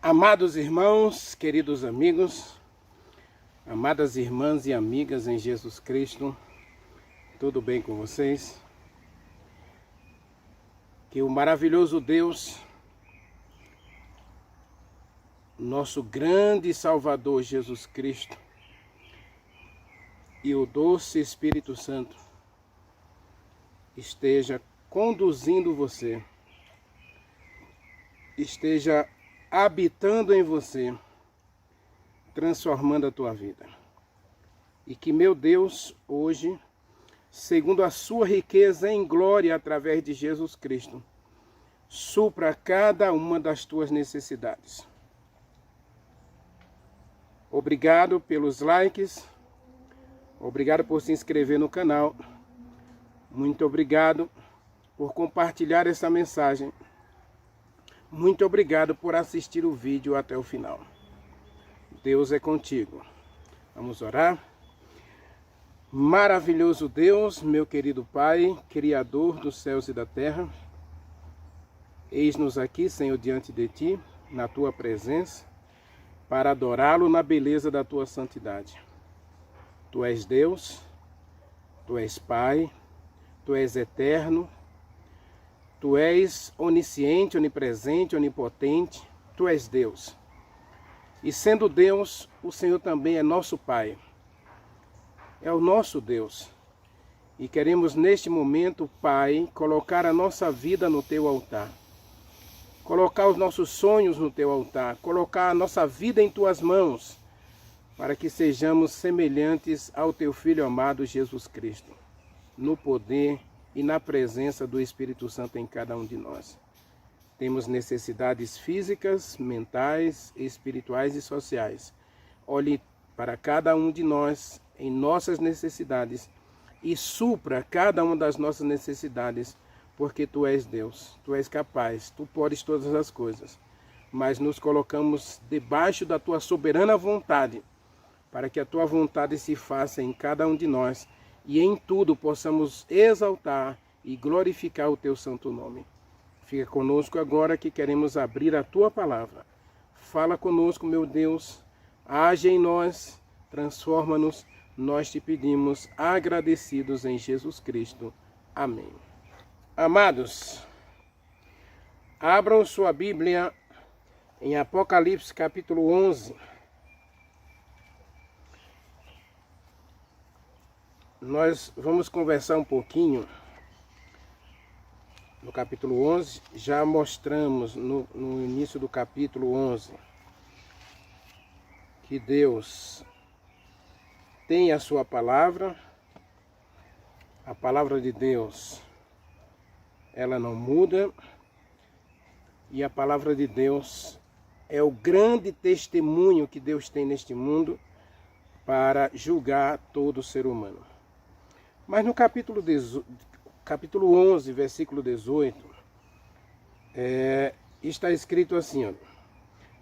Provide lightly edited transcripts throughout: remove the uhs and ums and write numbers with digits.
Amados irmãos, queridos amigos, amadas irmãs e amigas em Jesus Cristo, tudo bem com vocês? Que o maravilhoso Deus, nosso grande Salvador Jesus Cristo e o doce Espírito Santo esteja conduzindo você, esteja habitando em você, transformando a tua vida. E que meu Deus, hoje, segundo a sua riqueza em glória através de Jesus Cristo, supra cada uma das tuas necessidades. Obrigado pelos likes, obrigado por se inscrever no canal, muito obrigado por compartilhar essa mensagem. Muito obrigado por assistir o vídeo até o final. Deus é contigo. Vamos orar? Maravilhoso Deus, meu querido Pai, Criador dos céus e da terra, eis-nos aqui, Senhor, diante de Ti, na Tua presença, para adorá-lo na beleza da Tua santidade. Tu és Deus, Tu és Pai, Tu és eterno, Tu és onisciente, onipresente, onipotente, Tu és Deus. E sendo Deus, o Senhor também é nosso Pai. É o nosso Deus. E queremos neste momento, Pai, colocar a nossa vida no Teu altar. Colocar os nossos sonhos no Teu altar. Colocar a nossa vida em Tuas mãos, para que sejamos semelhantes ao Teu Filho amado Jesus Cristo, no poder e na presença do Espírito Santo em cada um de nós. Temos necessidades físicas, mentais, espirituais e sociais. Olhe para cada um de nós em nossas necessidades e supra cada uma das nossas necessidades, porque Tu és Deus, Tu és capaz, Tu podes todas as coisas. Mas nos colocamos debaixo da Tua soberana vontade, para que a Tua vontade se faça em cada um de nós, e em tudo possamos exaltar e glorificar o Teu santo nome. Fica conosco agora que queremos abrir a Tua palavra. Fala conosco, meu Deus, age em nós, transforma-nos, nós te pedimos, agradecidos em Jesus Cristo. Amém. Amados, abram sua Bíblia em Apocalipse capítulo 11. Nós vamos conversar um pouquinho no capítulo 11, já mostramos no início do capítulo 11 que Deus tem a sua palavra, a palavra de Deus, ela não muda, e a palavra de Deus é o grande testemunho que Deus tem neste mundo para julgar todo ser humano. Mas no capítulo 11, versículo 18, está escrito assim, ó,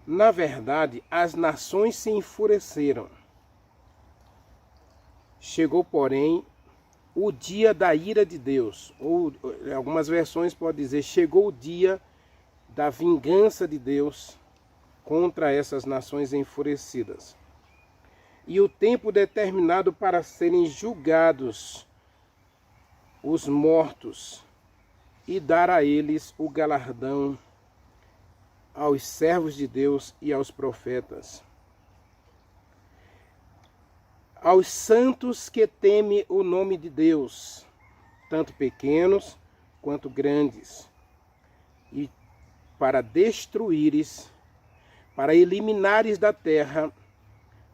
na verdade, as nações se enfureceram. Chegou, porém, o dia da ira de Deus. Ou algumas versões podem dizer, chegou o dia da vingança de Deus contra essas nações enfurecidas. E o tempo determinado para serem julgados os mortos, e dar a eles o galardão aos servos de Deus e aos profetas, aos santos que temem o nome de Deus, tanto pequenos quanto grandes, e para destruíres, para eliminares da terra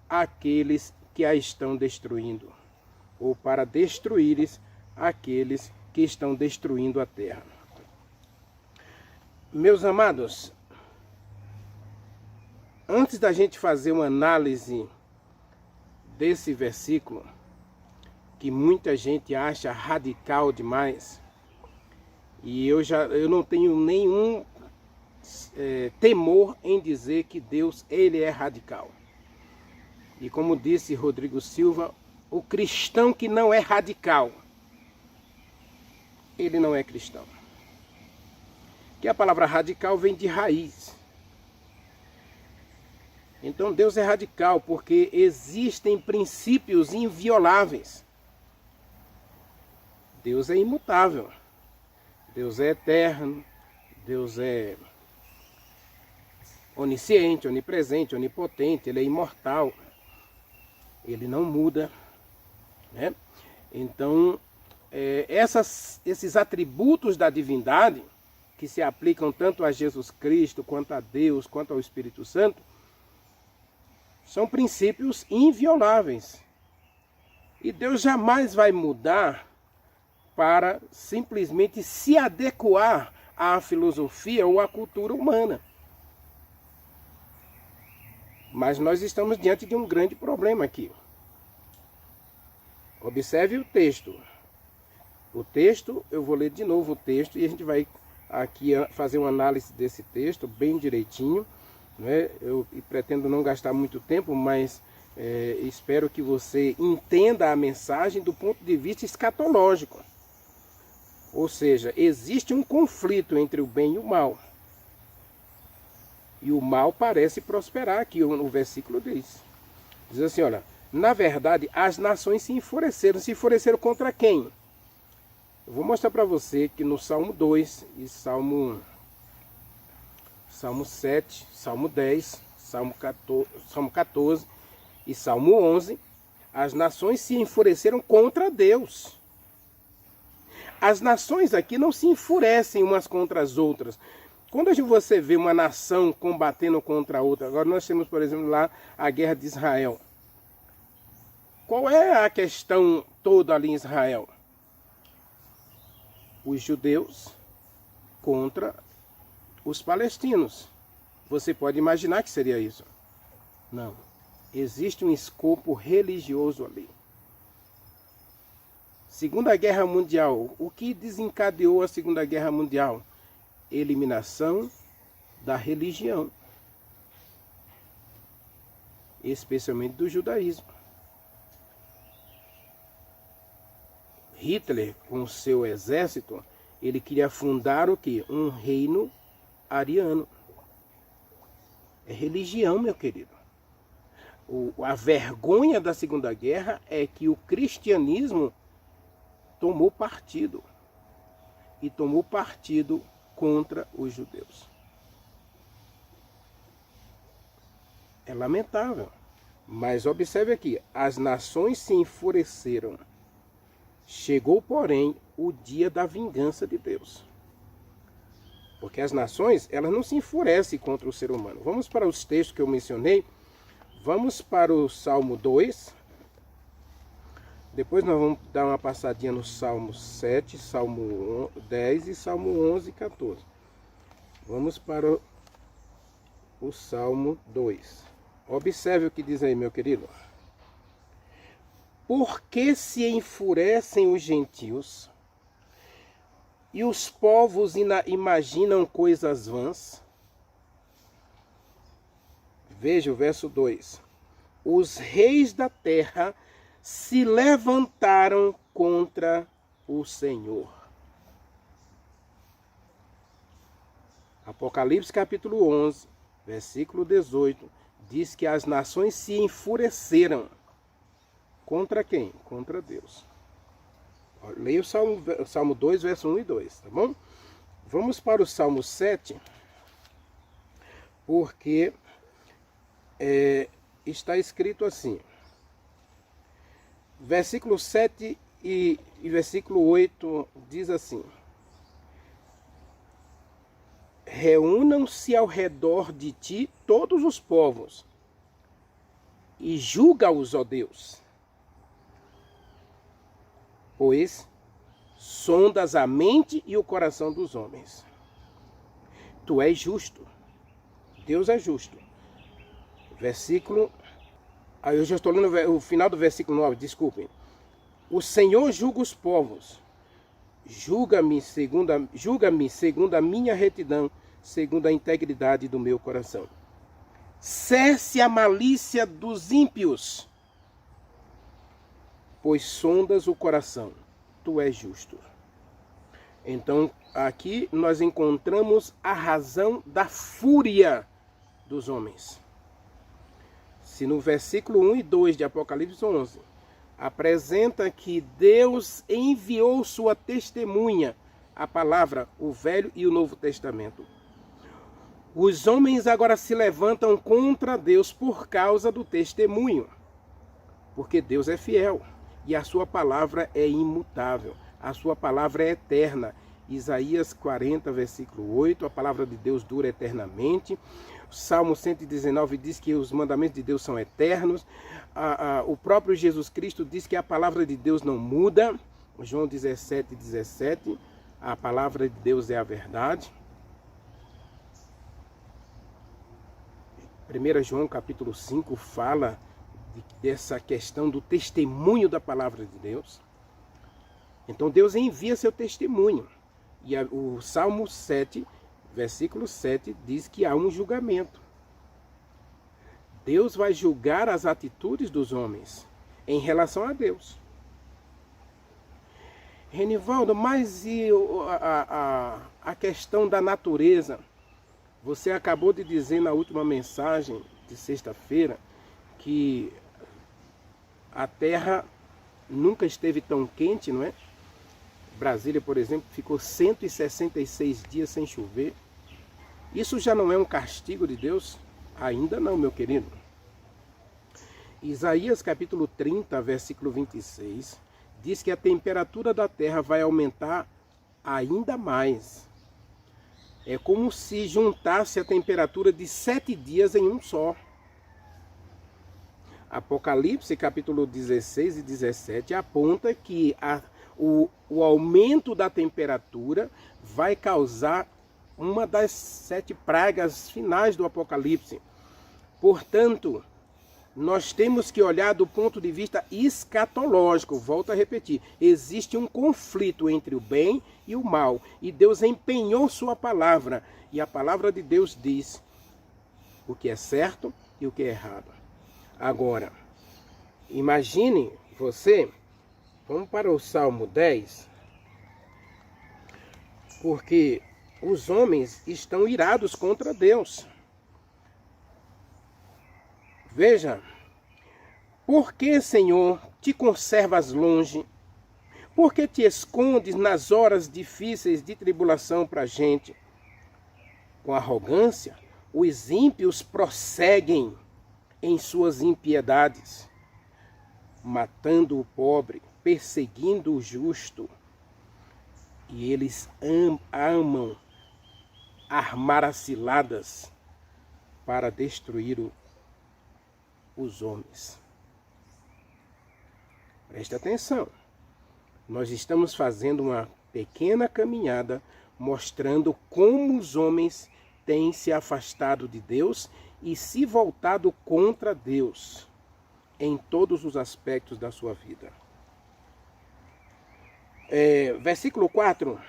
aqueles que a estão destruindo, ou para destruíres aqueles que estão destruindo a terra. Meus amados, antes da gente fazer uma análise desse versículo, que muita gente acha radical demais, e eu não tenho nenhum temor em dizer que Deus, ele é radical. E como disse Rodrigo Silva, o cristão que não é radical, ele não é cristão. Que a palavra radical vem de raiz. Então Deus é radical porque existem princípios invioláveis. Deus é imutável. Deus é eterno. Deus é onisciente, onipresente, onipotente. Ele é imortal. Ele não muda, né? Então, esses atributos da divindade, que se aplicam tanto a Jesus Cristo, quanto a Deus, quanto ao Espírito Santo, são princípios invioláveis. E Deus jamais vai mudar para simplesmente se adequar à filosofia ou à cultura humana. Mas nós estamos diante de um grande problema aqui. Observe o texto. O texto, eu vou ler de novo o texto e a gente vai aqui fazer uma análise desse texto bem direitinho, né? Eu pretendo não gastar muito tempo, mas espero que você entenda a mensagem do ponto de vista escatológico. Ou seja, existe um conflito entre o bem e o mal. E o mal parece prosperar, aqui no versículo diz. Diz assim, olha, na verdade as nações se enfureceram contra quem? Eu vou mostrar para você que no Salmo 2 e Salmo 7, Salmo 10, Salmo 14 e Salmo 11, as nações se enfureceram contra Deus. As nações aqui não se enfurecem umas contra as outras. Quando você vê uma nação combatendo contra a outra, agora nós temos, por exemplo, lá a guerra de Israel. Qual é a questão toda ali em Israel? Os judeus contra os palestinos. Você pode imaginar que seria isso? Não. Existe um escopo religioso ali. Segunda Guerra Mundial. O que desencadeou a Segunda Guerra Mundial? Eliminação da religião. Especialmente do judaísmo. Hitler, com seu exército, ele queria fundar o quê? Um reino ariano. É religião, meu querido. A vergonha da Segunda Guerra é que o cristianismo tomou partido. E tomou partido contra os judeus. É lamentável. Mas observe aqui, as nações se enfureceram. Chegou, porém, o dia da vingança de Deus. Porque as nações, elas não se enfurecem contra o ser humano. Vamos para os textos que eu mencionei. Vamos para o Salmo 2. Depois nós vamos dar uma passadinha no Salmo 7, Salmo 10 e Salmo 11 e 14. Vamos para o Salmo 2. Observe o que diz aí, meu querido. Por que se enfurecem os gentios e os povos imaginam coisas vãs? Veja o verso 2. Os reis da terra se levantaram contra o Senhor. Apocalipse capítulo 11, versículo 18, diz que as nações se enfureceram. Contra quem? Contra Deus. Leia o Salmo 2, verso 1 e 2, tá bom? Vamos para o Salmo 7, porque está escrito assim. Versículo 7 e versículo 8 diz assim. Reúnam-se ao redor de ti todos os povos e julga-os, ó Deus. Pois sondas a mente e o coração dos homens. Tu és justo. Deus é justo. Versículo... eu já estou lendo o final do versículo 9, desculpem. O Senhor julga os povos. Julga-me segundo a minha retidão, segundo a integridade do meu coração. Cesse a malícia dos ímpios, pois sondas o coração. Tu és justo. Então, aqui nós encontramos a razão da fúria dos homens. Se no versículo 1 e 2 de Apocalipse 11 apresenta que Deus enviou sua testemunha, a palavra, o Velho e o Novo Testamento. Os homens agora se levantam contra Deus por causa do testemunho, porque Deus é fiel e a sua palavra é imutável, a sua palavra é eterna. Isaías 40, versículo 8, a palavra de Deus dura eternamente. O Salmo 119 diz que os mandamentos de Deus são eternos. O próprio Jesus Cristo diz que a palavra de Deus não muda. João 17, 17, a palavra de Deus é a verdade. 1 João capítulo 5 fala dessa questão do testemunho da palavra de Deus. Então Deus envia seu testemunho. E o Salmo 7, versículo 7, diz que há um julgamento. Deus vai julgar as atitudes dos homens em relação a Deus. Renivaldo, mas e a questão da natureza? Você acabou de dizer na última mensagem de sexta-feira que a Terra nunca esteve tão quente, não é? Brasília, por exemplo, ficou 166 dias sem chover. Isso já não é um castigo de Deus? Ainda não, meu querido. Isaías capítulo 30, versículo 26, diz que a temperatura da terra vai aumentar ainda mais. É como se juntasse a temperatura de 7 dias em um só. Apocalipse capítulo 16 e 17 aponta que o aumento da temperatura vai causar uma das 7 pragas finais do Apocalipse. Portanto, nós temos que olhar do ponto de vista escatológico. Volto a repetir, existe um conflito entre o bem e o mal. E Deus empenhou sua palavra. E a palavra de Deus diz o que é certo e o que é errado. Agora, imagine você, vamos para o Salmo 10, porque os homens estão irados contra Deus. Veja, por que, Senhor, te conservas longe? Por que te escondes nas horas difíceis de tribulação para a gente? Com arrogância, os ímpios prosseguem em suas impiedades, matando o pobre, perseguindo o justo. E eles amam armar as ciladas para destruir os homens. Preste atenção. Nós estamos fazendo uma pequena caminhada mostrando como os homens têm se afastado de Deus e se voltado contra Deus em todos os aspectos da sua vida. Versículo 4,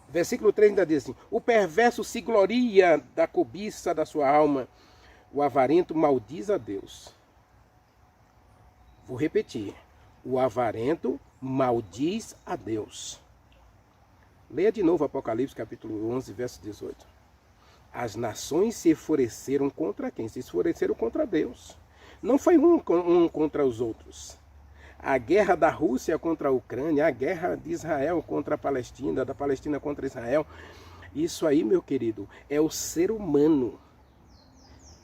versículo 3 ainda diz assim: o perverso se gloria da cobiça da sua alma, o avarento maldiz a Deus. Vou repetir, o avarento maldiz a Deus. Leia de novo Apocalipse capítulo 11, verso 18. As nações se enfureceram contra quem? Se enfureceram contra Deus. Não foi um contra os outros. A guerra da Rússia contra a Ucrânia, a guerra de Israel contra a Palestina, da Palestina contra Israel. Isso aí, meu querido, é o ser humano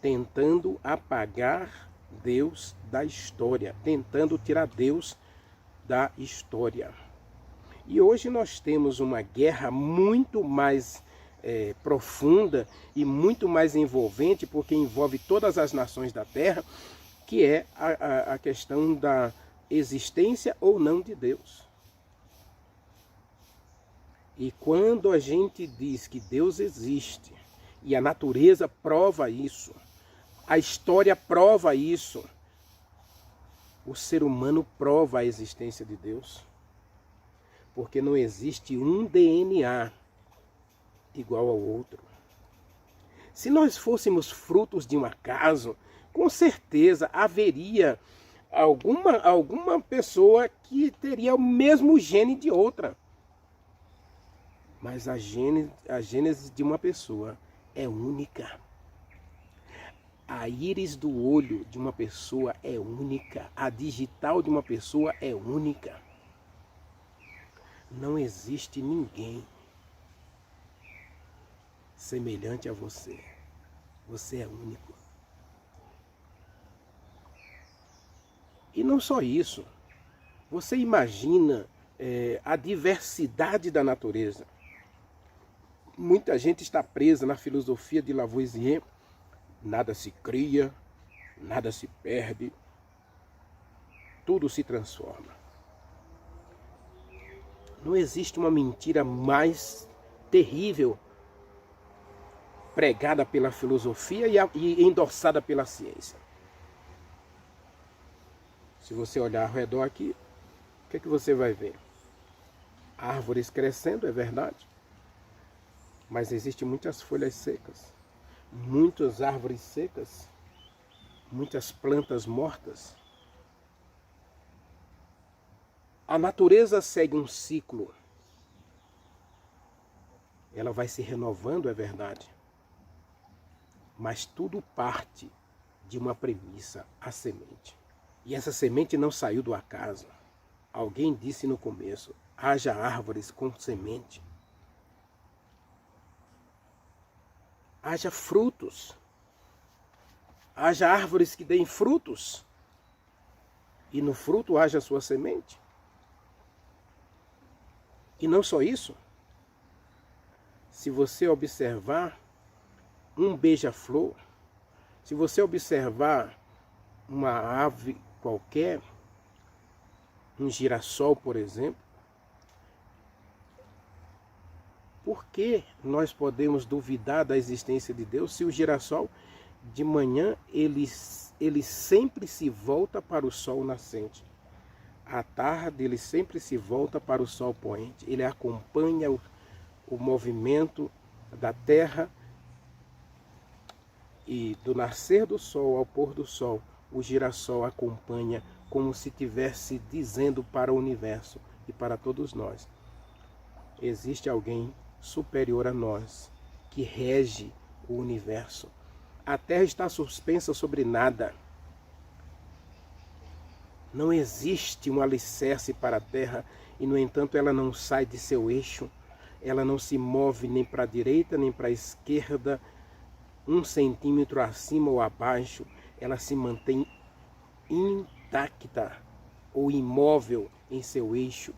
tentando apagar Deus da história, tentando tirar Deus da história. E hoje nós temos uma guerra muito mais profunda e muito mais envolvente, porque envolve todas as nações da terra, que é a questão da existência ou não de Deus. E quando a gente diz que Deus existe, e a natureza prova isso, a história prova isso, o ser humano prova a existência de Deus, porque não existe um DNA igual ao outro. Se nós fôssemos frutos de um acaso, com certeza haveria alguma pessoa que teria o mesmo gene de outra. Mas a gênese de uma pessoa é única. A íris do olho de uma pessoa é única. A digital de uma pessoa é única. Não existe ninguém semelhante a você. Você é único. E não só isso. Você imagina a diversidade da natureza. Muita gente está presa na filosofia de Lavoisier. Nada se cria, nada se perde, tudo se transforma. Não existe uma mentira mais terrível pregada pela filosofia e endossada pela ciência. Se você olhar ao redor aqui, o que é que você vai ver? Árvores crescendo, é verdade, mas existem muitas folhas secas. Muitas árvores secas, muitas plantas mortas. A natureza segue um ciclo. Ela vai se renovando, é verdade. Mas tudo parte de uma premissa, a semente. E essa semente não saiu do acaso. Alguém disse no começo, haja árvores com semente. Haja frutos, haja árvores que deem frutos, e no fruto haja a sua semente. E não só isso, se você observar um beija-flor, se você observar uma ave qualquer, um girassol, por exemplo, por que nós podemos duvidar da existência de Deus se o girassol, de manhã, ele sempre se volta para o sol nascente? À tarde, ele sempre se volta para o sol poente. Ele acompanha o movimento da terra e do nascer do sol ao pôr do sol, o girassol acompanha como se estivesse dizendo para o universo e para todos nós: existe alguém superior a nós, que rege o universo. A Terra está suspensa sobre nada. Não existe um alicerce para a Terra e, no entanto, ela não sai de seu eixo. Ela não se move nem para a direita nem para a esquerda, 1 centímetro acima ou abaixo. Ela se mantém intacta ou imóvel em seu eixo.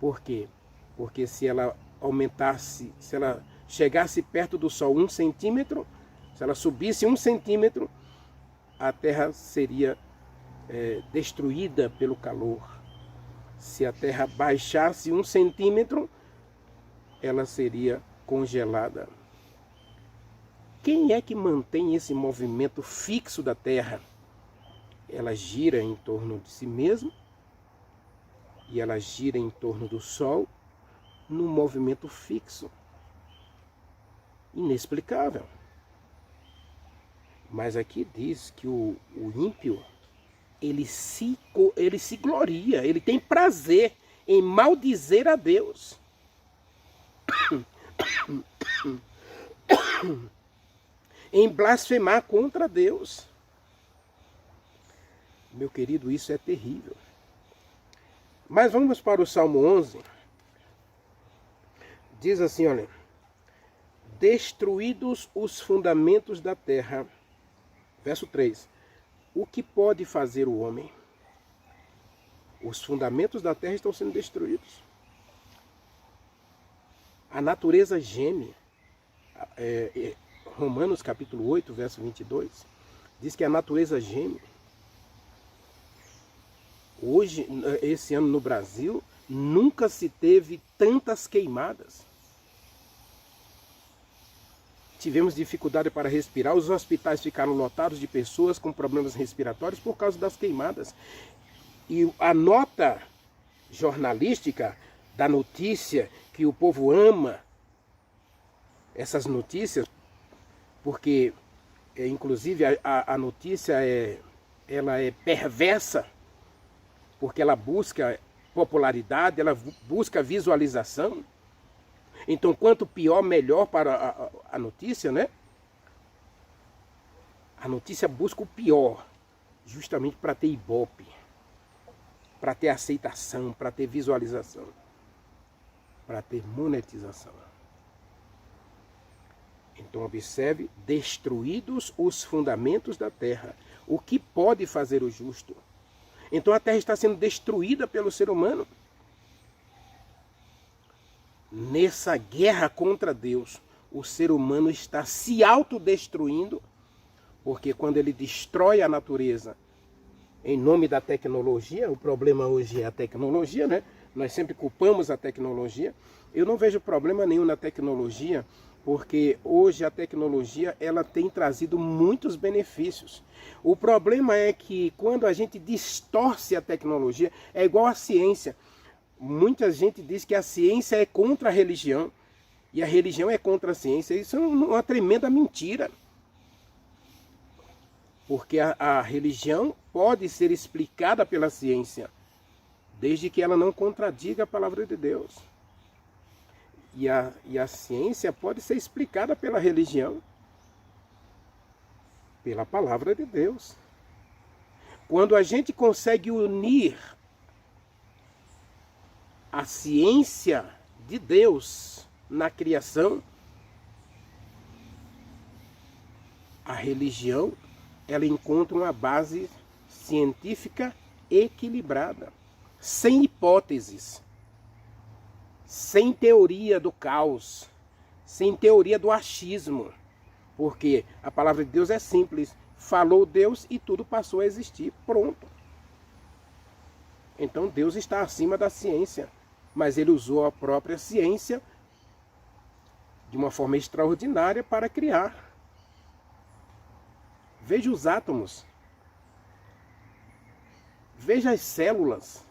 Por quê? Porque se ela aumentasse, se ela chegasse perto do Sol 1 centímetro, se ela subisse 1 centímetro, a Terra seria destruída pelo calor. Se a Terra baixasse 1 centímetro, ela seria congelada. Quem é que mantém esse movimento fixo da Terra? Ela gira em torno de si mesma e ela gira em torno do Sol num movimento fixo, inexplicável. Mas aqui diz que o ímpio, ele se gloria, ele tem prazer em maldizer a Deus. Em blasfemar contra Deus. Meu querido, isso é terrível. Mas vamos para o Salmo 11. Diz assim, olha: destruídos os fundamentos da terra. Verso 3. O que pode fazer o homem? Os fundamentos da terra estão sendo destruídos. A natureza geme. Romanos capítulo 8, verso 22, diz que a natureza geme. Hoje, esse ano no Brasil, nunca se teve tantas queimadas. Tivemos dificuldade para respirar, os hospitais ficaram lotados de pessoas com problemas respiratórios por causa das queimadas. E a nota jornalística da notícia, que o povo ama essas notícias, porque inclusive a notícia ela é perversa, porque ela busca popularidade, ela busca visualização. Então, quanto pior, melhor para a notícia, né? A notícia busca o pior, justamente para ter ibope, para ter aceitação, para ter visualização, para ter monetização. Então observe, destruídos os fundamentos da terra, o que pode fazer o justo? Então a terra está sendo destruída pelo ser humano. Nessa guerra contra Deus, o ser humano está se autodestruindo, porque quando ele destrói a natureza em nome da tecnologia, o problema hoje é a tecnologia, né? Nós sempre culpamos a tecnologia. Eu não vejo problema nenhum na tecnologia, porque hoje a tecnologia ela tem trazido muitos benefícios. O problema é que quando a gente distorce a tecnologia, é igual à ciência. Muita gente diz que a ciência é contra a religião e a religião é contra a ciência. Isso é uma tremenda mentira. Porque a religião pode ser explicada pela ciência, desde que ela não contradiga a palavra de Deus. E a ciência pode ser explicada pela religião, pela palavra de Deus. Quando a gente consegue unir a ciência de Deus na criação, a religião ela encontra uma base científica equilibrada, sem hipóteses, sem teoria do caos, sem teoria do achismo, porque a palavra de Deus é simples, falou Deus e tudo passou a existir, pronto. Então Deus está acima da ciência, mas ele usou a própria ciência de uma forma extraordinária para criar. Veja os átomos, veja as células.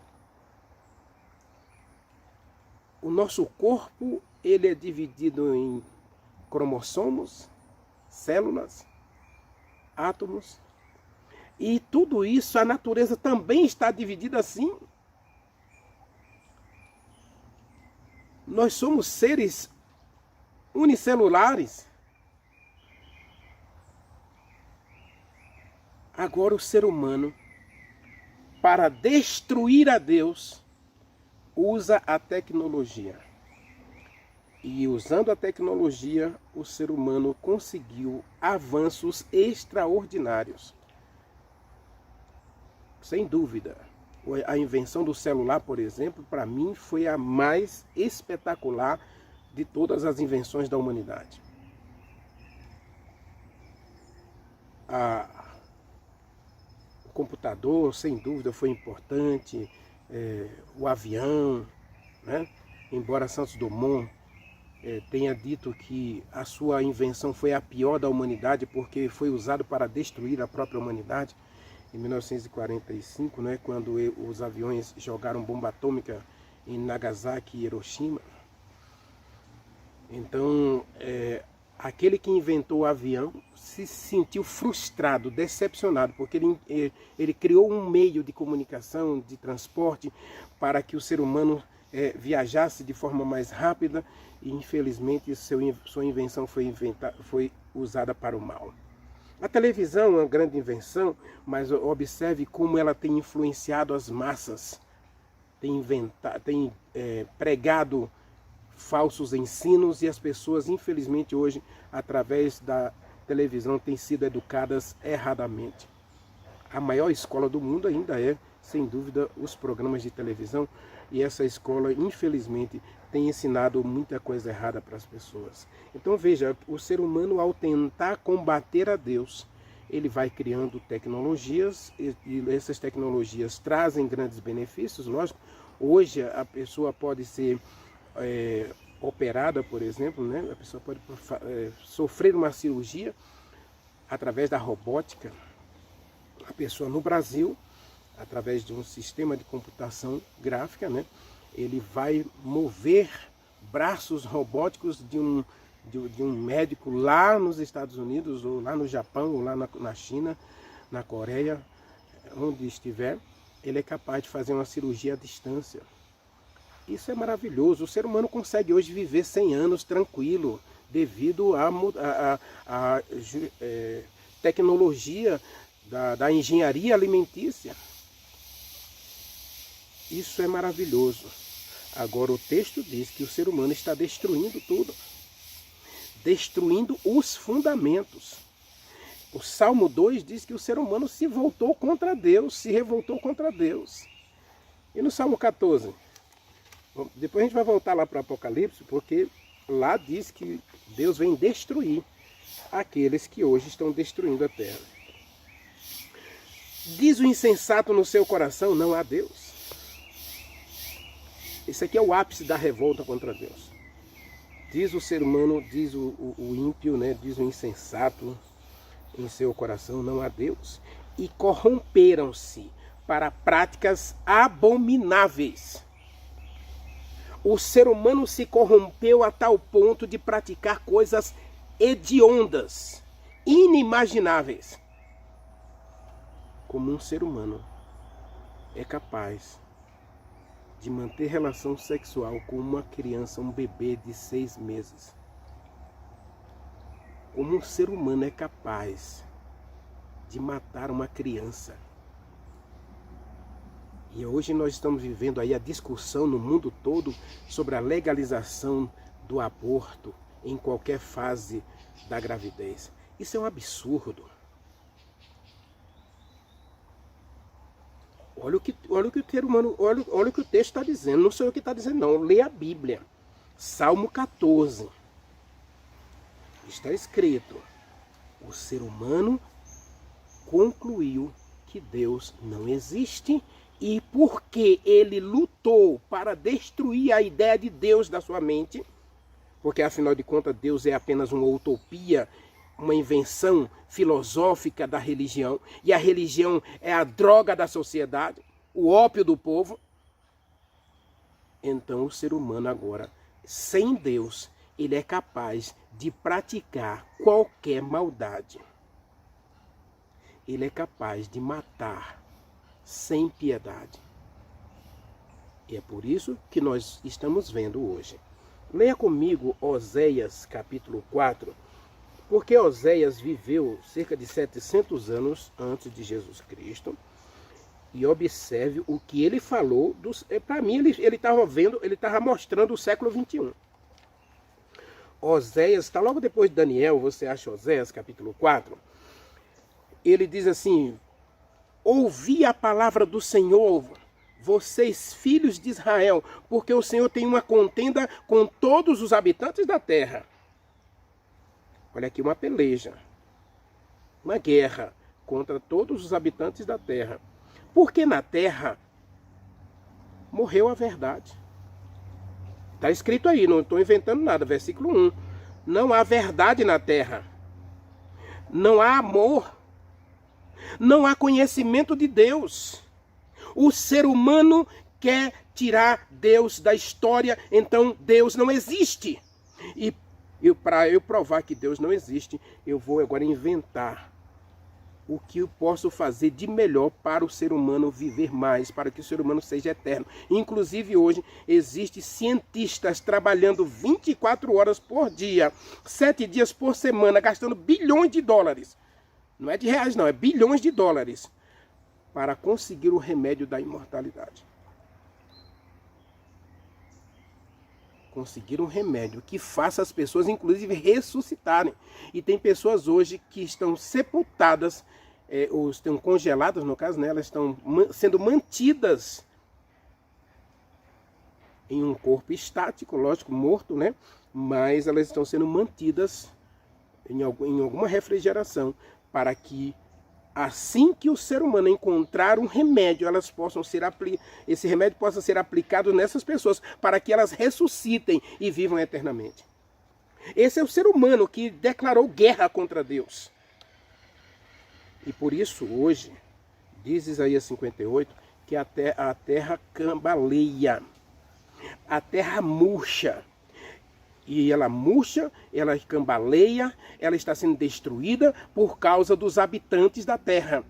O nosso corpo ele é dividido em cromossomos, células, átomos. E tudo isso, a natureza também está dividida assim. Nós somos seres unicelulares. Agora o ser humano, para destruir a Deus, usa a tecnologia. E usando a tecnologia, o ser humano conseguiu avanços extraordinários. Sem dúvida. A invenção do celular, por exemplo, para mim foi a mais espetacular de todas as invenções da humanidade. O computador, sem dúvida, foi importante. O avião, né? Embora Santos Dumont tenha dito que a sua invenção foi a pior da humanidade porque foi usado para destruir a própria humanidade, em 1945, né, quando os aviões jogaram bomba atômica em Nagasaki e Hiroshima. Então, aquele que inventou o avião se sentiu frustrado, decepcionado, porque ele criou um meio de comunicação, de transporte, para que o ser humano viajasse de forma mais rápida, e infelizmente sua invenção foi usada para o mal. A televisão é uma grande invenção, mas observe como ela tem influenciado as massas, tem pregado falsos ensinos, e as pessoas, infelizmente, hoje, através da televisão, têm sido educadas erradamente. A maior escola do mundo ainda é, sem dúvida, os programas de televisão, e essa escola, infelizmente, tem ensinado muita coisa errada para as pessoas. Então veja, o ser humano, ao tentar combater a Deus, ele vai criando tecnologias, e essas tecnologias trazem grandes benefícios, lógico. Hoje a pessoa pode ser operada, por exemplo, né? A pessoa pode sofrer uma cirurgia através da robótica. A pessoa no Brasil, através de um sistema de computação gráfica, né? Ele vai mover braços robóticos de um médico lá nos Estados Unidos, ou lá no Japão, ou lá na China, na Coreia, onde estiver. Ele é capaz de fazer uma cirurgia à distância. Isso é maravilhoso. O ser humano consegue hoje viver 100 anos tranquilo, devido a tecnologia, da engenharia alimentícia. Isso é maravilhoso. Agora o texto diz que o ser humano está destruindo tudo. Destruindo os fundamentos. O Salmo 2 diz que o ser humano se voltou contra Deus, se revoltou contra Deus. E no Salmo 14? Depois a gente vai voltar lá para o Apocalipse, porque lá diz que Deus vem destruir aqueles que hoje estão destruindo a terra. Diz o insensato no seu coração, não há Deus. Esse aqui é o ápice da revolta contra Deus. Diz o ser humano, diz o ímpio, né? Diz o insensato em seu coração, não há Deus. E corromperam-se para práticas abomináveis. O ser humano se corrompeu a tal ponto de praticar coisas hediondas, inimagináveis. Como um ser humano é capaz de manter relação sexual com uma criança, um bebê de 6 meses. Como um ser humano é capaz de matar uma criança. E hoje nós estamos vivendo aí a discussão no mundo todo sobre a legalização do aborto em qualquer fase da gravidez. Isso é um absurdo. Olha o que o ser humano, olha o que o texto está dizendo. Não sou eu que está dizendo, não. Lê a Bíblia. Salmo 14. Está escrito: o ser humano concluiu que Deus não existe, e porque ele lutou para destruir a ideia de Deus da sua mente, porque afinal de contas Deus é apenas uma utopia, uma invenção filosófica da religião, e a religião é a droga da sociedade, o ópio do povo. Então o ser humano agora, sem Deus, ele é capaz de praticar qualquer maldade. Ele é capaz de matar sem piedade. E é por isso que nós estamos vendo hoje. Leia comigo Oséias capítulo 4, porque Oséias viveu cerca de 700 anos antes de Jesus Cristo. E observe o que ele falou. Para mim, ele estava mostrando o século 21. Oséias, está logo depois de Daniel, você acha Oséias capítulo 4. Ele diz assim: ouvi a palavra do Senhor, vocês filhos de Israel, porque o Senhor tem uma contenda com todos os habitantes da terra. Olha aqui, uma peleja, uma guerra contra todos os habitantes da terra. Porque na terra morreu a verdade. Está escrito aí, não estou inventando nada, versículo 1. Não há verdade na terra. Não há amor. Não há conhecimento de Deus. O ser humano quer tirar Deus da história, então Deus não existe. E para eu provar que Deus não existe, eu vou agora inventar o que eu posso fazer de melhor para o ser humano viver mais, para que o ser humano seja eterno. Inclusive hoje existem cientistas trabalhando 24 horas por dia, 7 dias por semana, gastando bilhões de dólares. Não é de reais não, é bilhões de dólares para conseguir o remédio da imortalidade. Conseguir um remédio que faça as pessoas, inclusive, ressuscitarem. E tem pessoas hoje que estão sepultadas, ou estão congeladas, no caso, né? Elas estão sendo mantidas em um corpo estático, lógico, morto, né? Mas elas estão sendo mantidas em alguma refrigeração, para que assim que o ser humano encontrar um remédio, esse remédio possa ser aplicado nessas pessoas, para que elas ressuscitem e vivam eternamente. Esse é o ser humano que declarou guerra contra Deus. E por isso hoje, diz Isaías 58, que a terra cambaleia, a terra murcha. E ela murcha, ela cambaleia, ela está sendo destruída por causa dos habitantes da terra,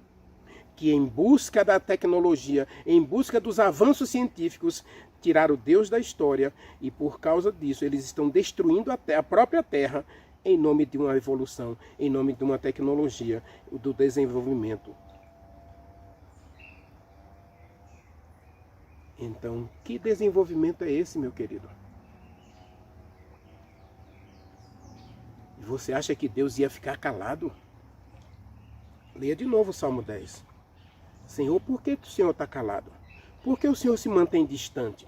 que em busca da tecnologia, em busca dos avanços científicos, tiraram Deus da história, e por causa disso eles estão destruindo a própria terra em nome de uma evolução, em nome de uma tecnologia, do desenvolvimento. Então, que desenvolvimento é esse, meu querido? Você acha que Deus ia ficar calado? Leia de novo o Salmo 10. Senhor, por que o Senhor está calado? Por que o Senhor se mantém distante?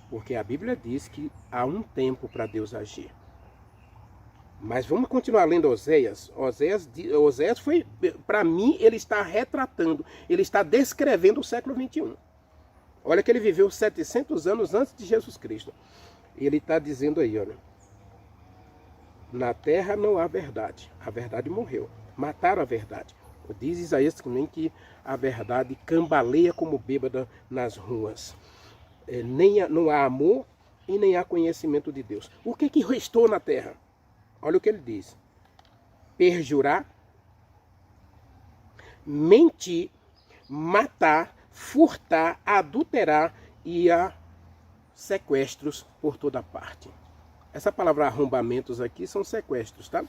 Porque a Bíblia diz que há um tempo para Deus agir. Mas vamos continuar lendo Oséias. Oséias foi, para mim, ele está retratando, ele está descrevendo o século 21. Olha que ele viveu 700 anos antes de Jesus Cristo. E ele está dizendo aí, olha. Na terra não há verdade. A verdade morreu. Mataram a verdade. Diz Isaías também que a verdade cambaleia como bêbada nas ruas. Não há amor e nem há conhecimento de Deus. O que restou na terra? Olha o que ele diz. Perjurar, mentir, matar, furtar, adulterar e há sequestros por toda parte. Essa palavra arrombamentos aqui são sequestros, tá?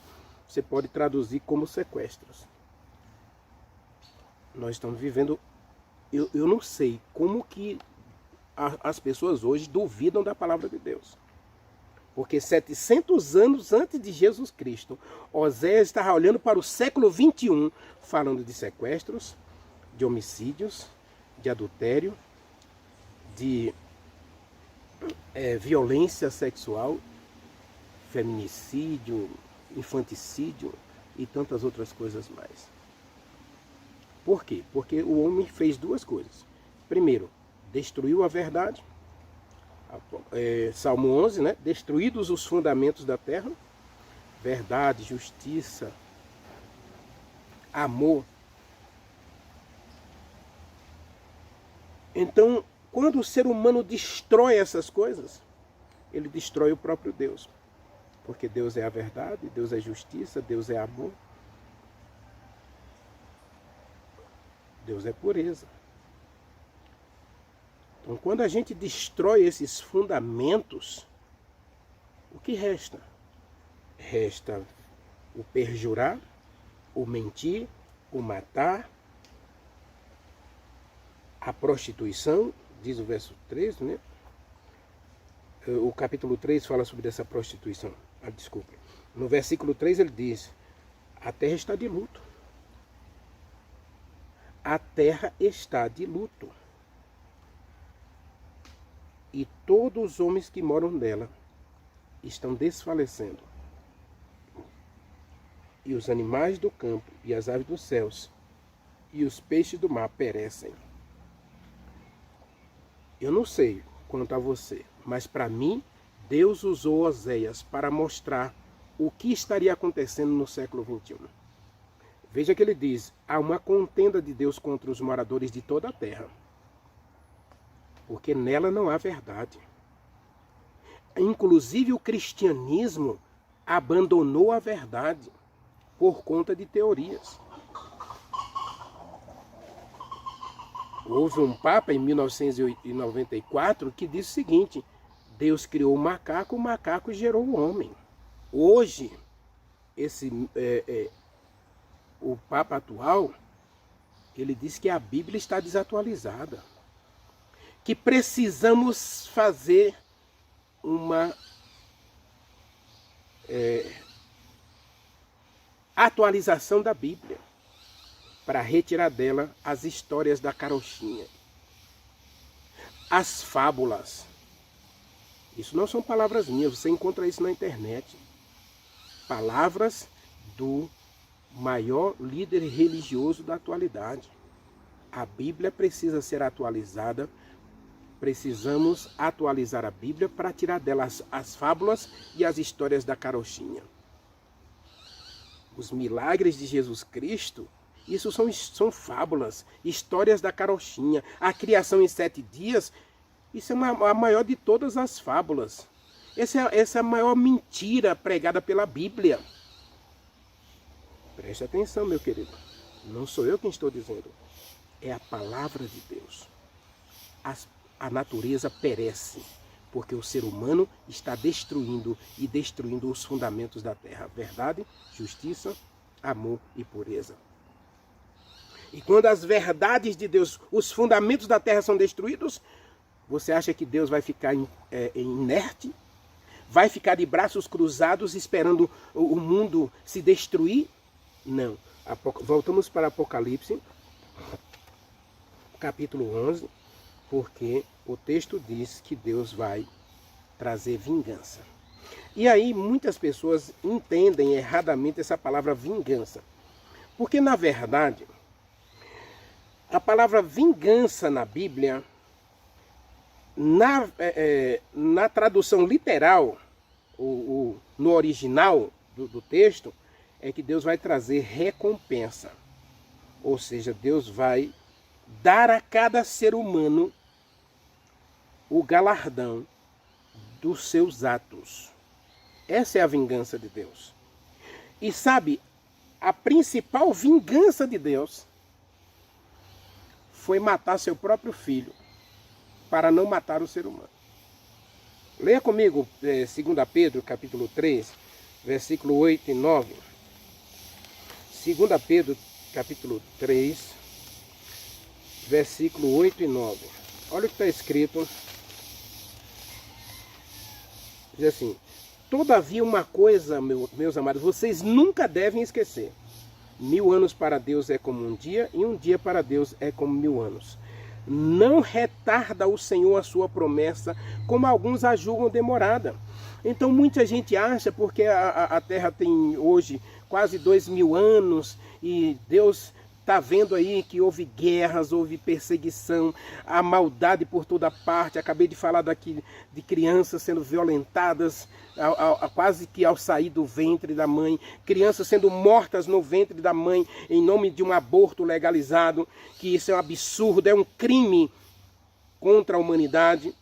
Você pode traduzir como sequestros. Nós estamos vivendo... Eu não sei como que as pessoas hoje duvidam da palavra de Deus. Porque 700 anos antes de Jesus Cristo, Oséias estava olhando para o século 21, falando de sequestros, de homicídios, de adultério, de violência sexual, feminicídio, infanticídio e tantas outras coisas mais. Por quê? Porque o homem fez duas coisas. Primeiro, destruiu a verdade. Salmo 11, né? Destruídos os fundamentos da terra. Verdade, justiça, amor. Então, quando o ser humano destrói essas coisas, ele destrói o próprio Deus. Porque Deus é a verdade, Deus é justiça, Deus é amor. Deus é pureza. Então, quando a gente destrói esses fundamentos, o que resta? Resta o perjurar, o mentir, o matar, a prostituição, diz o verso 3, né? O capítulo 3 fala sobre essa prostituição. Desculpa. No versículo 3 ele diz: a terra está de luto. A terra está de luto. E todos os homens que moram nela estão desfalecendo. E os animais do campo, e as aves dos céus, e os peixes do mar perecem. Eu não sei quanto a você, mas para mim, Deus usou Oséias para mostrar o que estaria acontecendo no século 21. Veja que ele diz: há uma contenda de Deus contra os moradores de toda a terra, porque nela não há verdade. Inclusive o cristianismo abandonou a verdade por conta de teorias. Houve um papa em 1994 que disse o seguinte: Deus criou o macaco gerou o homem. Hoje, o papa atual, ele diz que a Bíblia está desatualizada. Que precisamos fazer uma atualização da Bíblia para retirar dela as histórias da carochinha, as fábulas. Isso não são palavras minhas, você encontra isso na internet. Palavras do maior líder religioso da atualidade. A Bíblia precisa ser atualizada. Precisamos atualizar a Bíblia para tirar dela as fábulas e as histórias da carochinha. Os milagres de Jesus Cristo, isso são fábulas, histórias da carochinha. A criação em 7 dias, isso é a maior de todas as fábulas. Essa é a maior mentira pregada pela Bíblia. Preste atenção, meu querido. Não sou eu quem estou dizendo. É a palavra de Deus. A natureza perece. porque o ser humano está destruindo os fundamentos da terra. Verdade, justiça, amor e pureza. E quando as verdades de Deus, os fundamentos da terra são destruídos, você acha que Deus vai ficar inerte? Vai ficar de braços cruzados esperando o mundo se destruir? Não. Voltamos para Apocalipse, capítulo 11, porque o texto diz que Deus vai trazer vingança. E aí muitas pessoas entendem erradamente essa palavra vingança. Porque na verdade, a palavra vingança na Bíblia, na tradução literal, no original do texto, é que Deus vai trazer recompensa. Ou seja, Deus vai dar a cada ser humano o galardão dos seus atos. Essa é a vingança de Deus. E sabe, a principal vingança de Deus foi matar seu próprio filho, para não matar o ser humano. Leia comigo 2 Pedro, capítulo 3, versículo 8 e 9. 2 Pedro, capítulo 3, versículo 8 e 9. Olha o que está escrito. Diz assim: todavia uma coisa, meus amados, vocês nunca devem esquecer. 1000 anos para Deus é como um dia, e um dia para Deus é como 1000 anos. Não retarda o Senhor a sua promessa, como alguns a julgam demorada. Então muita gente acha, porque a Terra tem hoje quase 2000 anos, e Deus está vendo aí que houve guerras, houve perseguição, a maldade por toda parte. Acabei de falar daqui de crianças sendo violentadas quase que ao sair do ventre da mãe, crianças sendo mortas no ventre da mãe em nome de um aborto legalizado, que isso é um absurdo, é um crime contra a humanidade.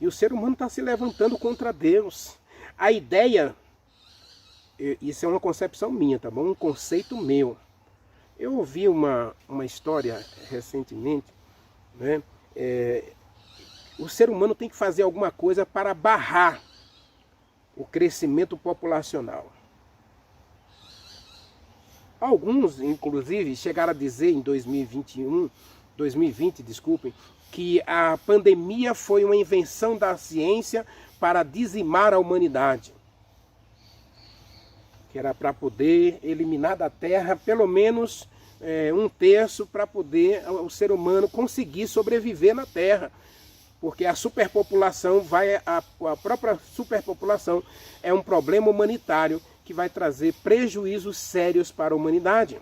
E o ser humano está se levantando contra Deus. A ideia, isso é uma concepção minha, tá bom? Um conceito meu. Eu ouvi uma história recentemente, né? O ser humano tem que fazer alguma coisa para barrar o crescimento populacional. Alguns, inclusive, chegaram a dizer em 2020, desculpem, que a pandemia foi uma invenção da ciência para dizimar a humanidade. Que era para poder eliminar da Terra pelo menos 1/3 para poder o ser humano conseguir sobreviver na Terra. Porque a superpopulação a própria superpopulação é um problema humanitário que vai trazer prejuízos sérios para a humanidade.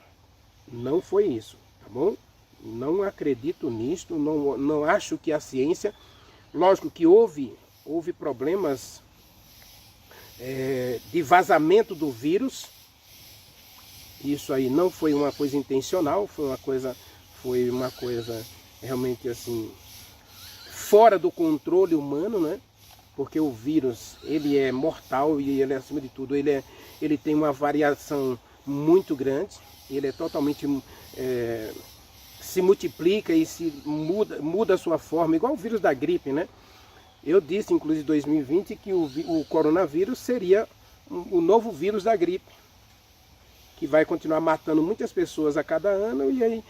Não foi isso, tá bom? Não acredito nisto, não acho que a ciência... Lógico que houve problemas de vazamento do vírus. Isso aí não foi uma coisa intencional, foi uma coisa realmente assim fora do controle humano, né? Porque o vírus, ele é mortal e ele, acima de tudo, ele tem uma variação muito grande. Ele é totalmente se multiplica e se muda a sua forma, igual o vírus da gripe, né? Eu disse, inclusive em 2020, que o coronavírus seria o novo vírus da gripe, que vai continuar matando muitas pessoas a cada ano. E aí,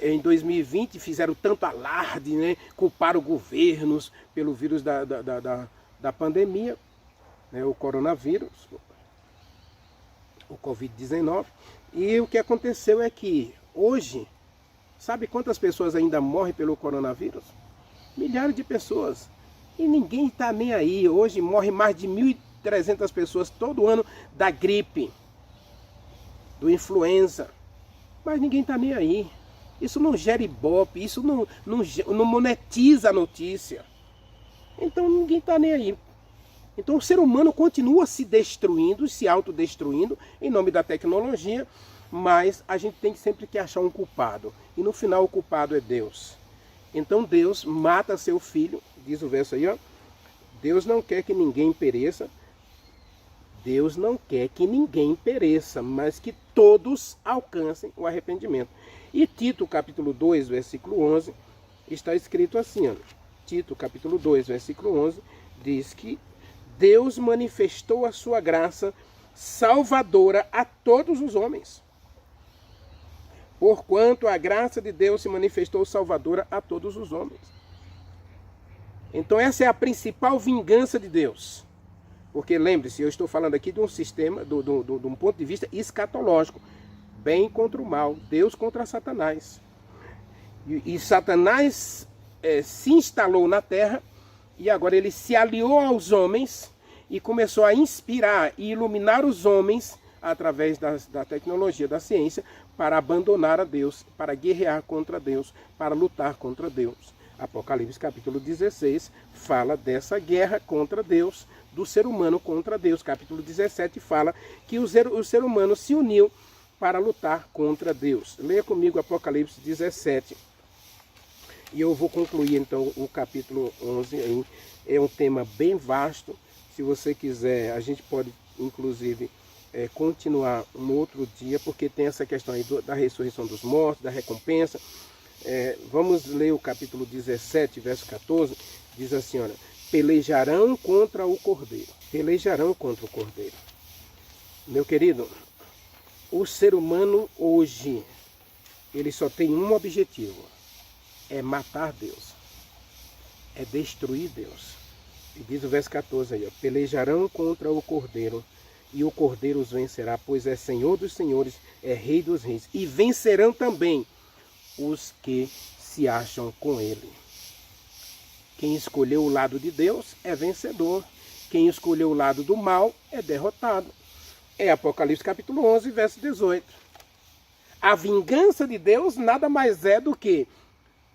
em 2020, fizeram tanto alarde, né? Culparam governos pelo vírus da pandemia, né? O coronavírus, o Covid-19. E o que aconteceu é que hoje, sabe quantas pessoas ainda morrem pelo coronavírus? Milhares de pessoas. E ninguém está nem aí. Hoje morre mais de 1.300 pessoas todo ano da gripe, do influenza. Mas ninguém está nem aí. Isso não gera ibope, isso não monetiza a notícia. Então ninguém está nem aí. Então o ser humano continua se destruindo, se autodestruindo em nome da tecnologia, mas a gente tem sempre que achar um culpado. E no final o culpado é Deus. Então Deus mata seu filho, diz o verso aí, ó. Deus não quer que ninguém pereça. Deus não quer que ninguém pereça, mas que todos alcancem o arrependimento. E Tito, capítulo 2, versículo 11, está escrito assim, ó. Tito, capítulo 2, versículo 11, diz que Deus manifestou a sua graça salvadora a todos os homens. Porquanto a graça de Deus se manifestou salvadora a todos os homens. Então essa é a principal vingança de Deus. Porque lembre-se, eu estou falando aqui de um sistema, de um ponto de vista escatológico. Bem contra o mal, Deus contra Satanás. E Satanás se instalou na terra e agora ele se aliou aos homens e começou a inspirar e iluminar os homens através da tecnologia, da ciência, para abandonar a Deus, para guerrear contra Deus, para lutar contra Deus. Apocalipse capítulo 16 fala dessa guerra contra Deus, do ser humano contra Deus. Capítulo 17 fala que o ser humano se uniu para lutar contra Deus. Leia comigo Apocalipse 17. E eu vou concluir então o capítulo 11. Aí. É um tema bem vasto. Se você quiser, a gente pode inclusive continuar um outro dia, porque tem essa questão aí da ressurreição dos mortos, da recompensa. Vamos ler o capítulo 17, verso 14. Diz assim, olha: pelejarão contra o Cordeiro. Pelejarão contra o Cordeiro. Meu querido, o ser humano hoje, ele só tem um objetivo: é matar Deus, é destruir Deus. E diz o verso 14 aí, ó: pelejarão contra o Cordeiro, e o Cordeiro os vencerá, pois é Senhor dos senhores, é Rei dos reis. E vencerão também os que se acham com ele. Quem escolheu o lado de Deus é vencedor. Quem escolheu o lado do mal é derrotado. É Apocalipse capítulo 11, verso 18. A vingança de Deus nada mais é do que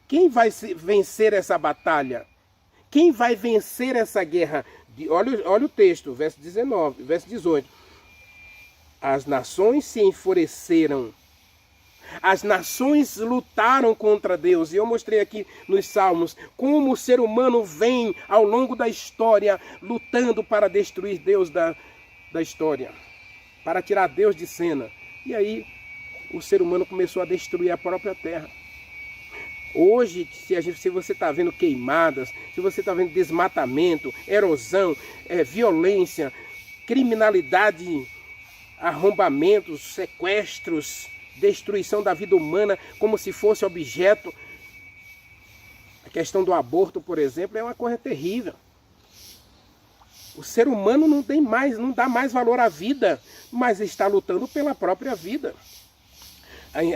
quem vai vencer essa batalha? Quem vai vencer essa guerra? Olha o texto, verso 19, verso 18. As nações se enfureceram. As nações lutaram contra Deus. E eu mostrei aqui nos Salmos como o ser humano vem ao longo da história lutando para destruir Deus da história, para tirar Deus de cena. E aí o ser humano começou a destruir a própria terra. Hoje, se você está vendo queimadas, se você está vendo desmatamento, erosão, violência, criminalidade, arrombamentos, sequestros, destruição da vida humana como se fosse objeto. A questão do aborto, por exemplo, é uma coisa terrível. O ser humano não dá mais valor à vida, mas está lutando pela própria vida.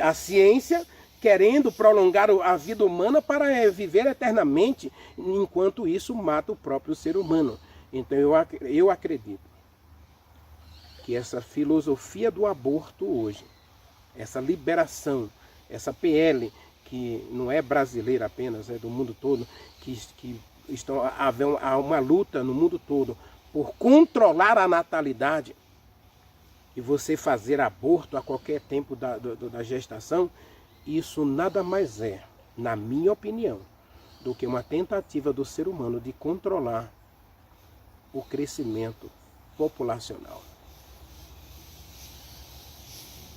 A ciência querendo prolongar a vida humana para viver eternamente, enquanto isso mata o próprio ser humano. Então eu acredito que essa filosofia do aborto hoje, essa liberação, essa PL, que não é brasileira apenas, é do mundo todo, que há uma luta no mundo todo por controlar a natalidade e você fazer aborto a qualquer tempo da gestação, isso nada mais é, na minha opinião, do que uma tentativa do ser humano de controlar o crescimento populacional.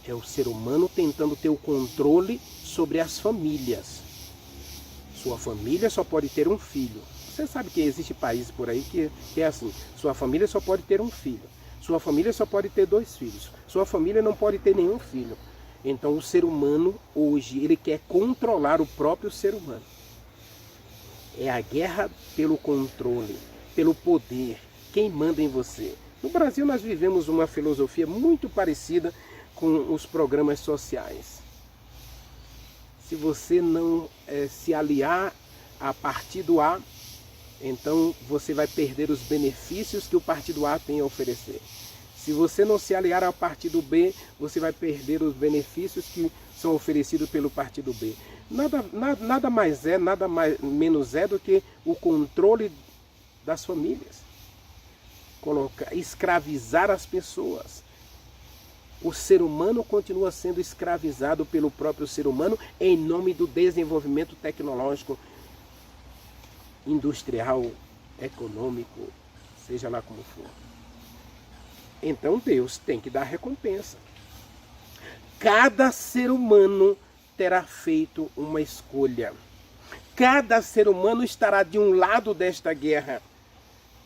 É o ser humano tentando ter o controle sobre as famílias. Sua família só pode ter um filho. Você sabe que existe países por aí que é assim. Sua família só pode ter um filho. Sua família só pode ter 2 filhos. Sua família não pode ter nenhum filho. Então o ser humano hoje, ele quer controlar o próprio ser humano. É a guerra pelo controle, pelo poder. Quem manda em você? No Brasil nós vivemos uma filosofia muito parecida com os programas sociais. Se você não se aliar a partido A, então você vai perder os benefícios que o partido A tem a oferecer. Se você não se aliar ao partido B, você vai perder os benefícios que são oferecidos pelo partido B. Nada mais é, nada menos é do que o controle das famílias. Escravizar as pessoas. O ser humano continua sendo escravizado pelo próprio ser humano em nome do desenvolvimento tecnológico, industrial, econômico, seja lá como for. Então Deus tem que dar recompensa. Cada ser humano terá feito uma escolha. cada ser humano estará de um lado desta guerra.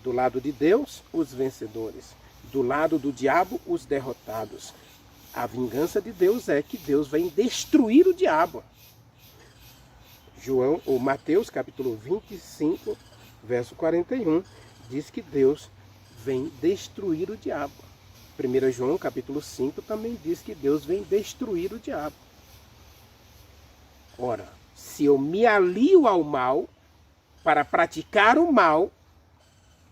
Do lado de Deus, os vencedores. Do lado do diabo, os derrotados. A vingança de Deus é que Deus vem destruir o diabo. Mateus capítulo 25, verso 41, diz que Deus vem destruir o diabo. 1 João capítulo 5 também diz que Deus vem destruir o diabo. Ora, se eu me alio ao mal para praticar o mal,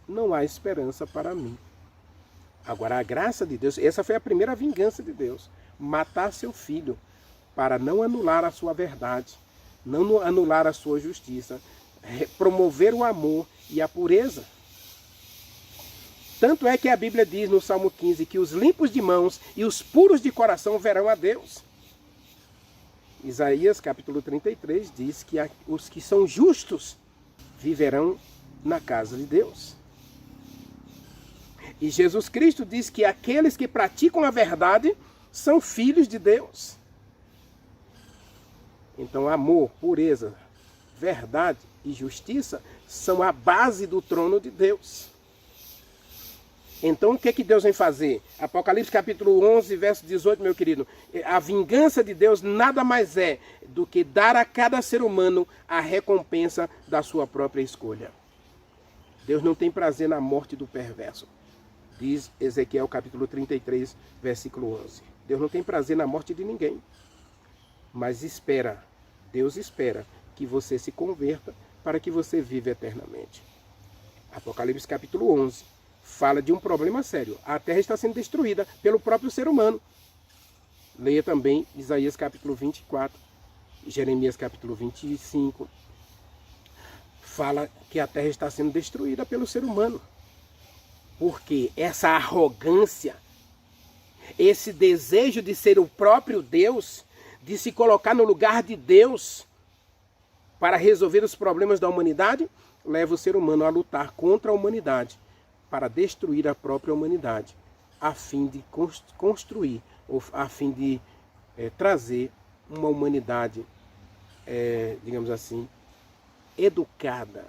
não há esperança para mim. Agora, a graça de Deus, essa foi a primeira vingança de Deus. Matar seu filho para não anular a sua verdade, não anular a sua justiça, promover o amor e a pureza. Tanto é que a Bíblia diz no Salmo 15 que os limpos de mãos e os puros de coração verão a Deus. Isaías capítulo 33 diz que os que são justos viverão na casa de Deus. E Jesus Cristo diz que aqueles que praticam a verdade são filhos de Deus. Então, amor, pureza, verdade e justiça são a base do trono de Deus. Então, o que é que Deus vem fazer? Apocalipse capítulo 11, verso 18, meu querido. A vingança de Deus nada mais é do que dar a cada ser humano a recompensa da sua própria escolha. Deus não tem prazer na morte do perverso. Diz Ezequiel capítulo 33, versículo 11. Deus não tem prazer na morte de ninguém. Mas Deus espera que você se converta para que você viva eternamente. Apocalipse capítulo 11 fala de um problema sério. A terra está sendo destruída pelo próprio ser humano. Leia também Isaías capítulo 24, Jeremias capítulo 25. Fala que a terra está sendo destruída pelo ser humano. Porque essa arrogância, esse desejo de ser o próprio Deus, de se colocar no lugar de Deus para resolver os problemas da humanidade, leva o ser humano a lutar contra a humanidade, para destruir a própria humanidade, a fim de construir, ou a fim de trazer uma humanidade, digamos assim, educada,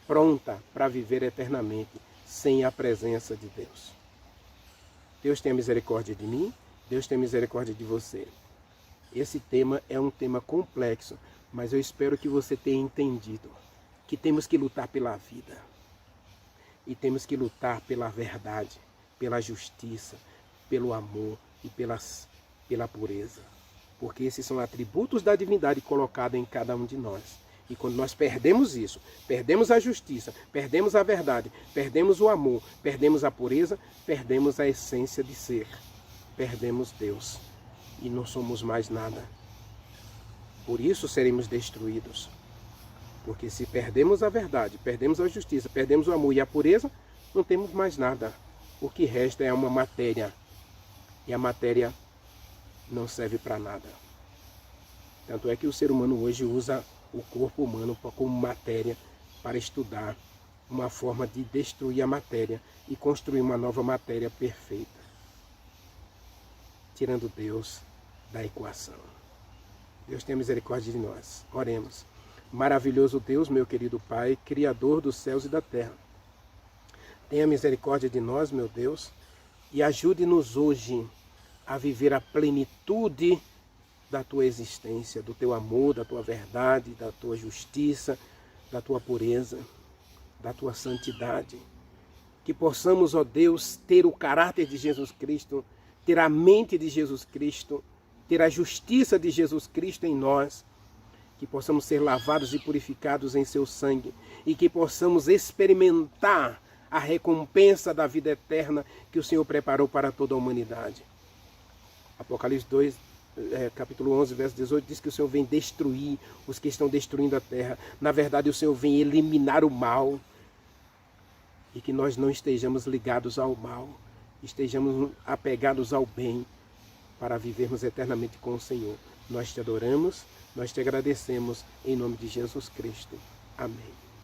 pronta para viver eternamente, sem a presença de Deus. Deus tenha misericórdia de mim, Deus tenha misericórdia de você. Esse tema é um tema complexo, mas eu espero que você tenha entendido que temos que lutar pela vida. E temos que lutar pela verdade, pela justiça, pelo amor e pela pureza. Porque esses são atributos da divindade colocados em cada um de nós. E quando nós perdemos isso, perdemos a justiça, perdemos a verdade, perdemos o amor, perdemos a pureza, perdemos a essência de ser. Perdemos Deus. E não somos mais nada. Por isso seremos destruídos. Porque se perdemos a verdade, perdemos a justiça, perdemos o amor e a pureza, não temos mais nada. O que resta é uma matéria. E a matéria não serve para nada. Tanto é que o ser humano hoje usa o corpo humano como matéria para estudar uma forma de destruir a matéria e construir uma nova matéria perfeita. Tirando Deus da equação. Deus tenha misericórdia de nós. Oremos. Maravilhoso Deus, meu querido Pai, Criador dos céus e da terra. Tenha misericórdia de nós, meu Deus, e ajude-nos hoje a viver a plenitude da Tua existência, do Teu amor, da Tua verdade, da Tua justiça, da Tua pureza, da Tua santidade. Que possamos, ó Deus, ter o caráter de Jesus Cristo, ter a mente de Jesus Cristo, ter a justiça de Jesus Cristo em nós, que possamos ser lavados e purificados em seu sangue e que possamos experimentar a recompensa da vida eterna que o Senhor preparou para toda a humanidade. Apocalipse 2, capítulo 11, verso 18, diz que o Senhor vem destruir os que estão destruindo a terra. Na verdade, o Senhor vem eliminar o mal e que nós não estejamos ligados ao mal, estejamos apegados ao bem para vivermos eternamente com o Senhor. Nós te adoramos, nós te agradecemos em nome de Jesus Cristo. Amém.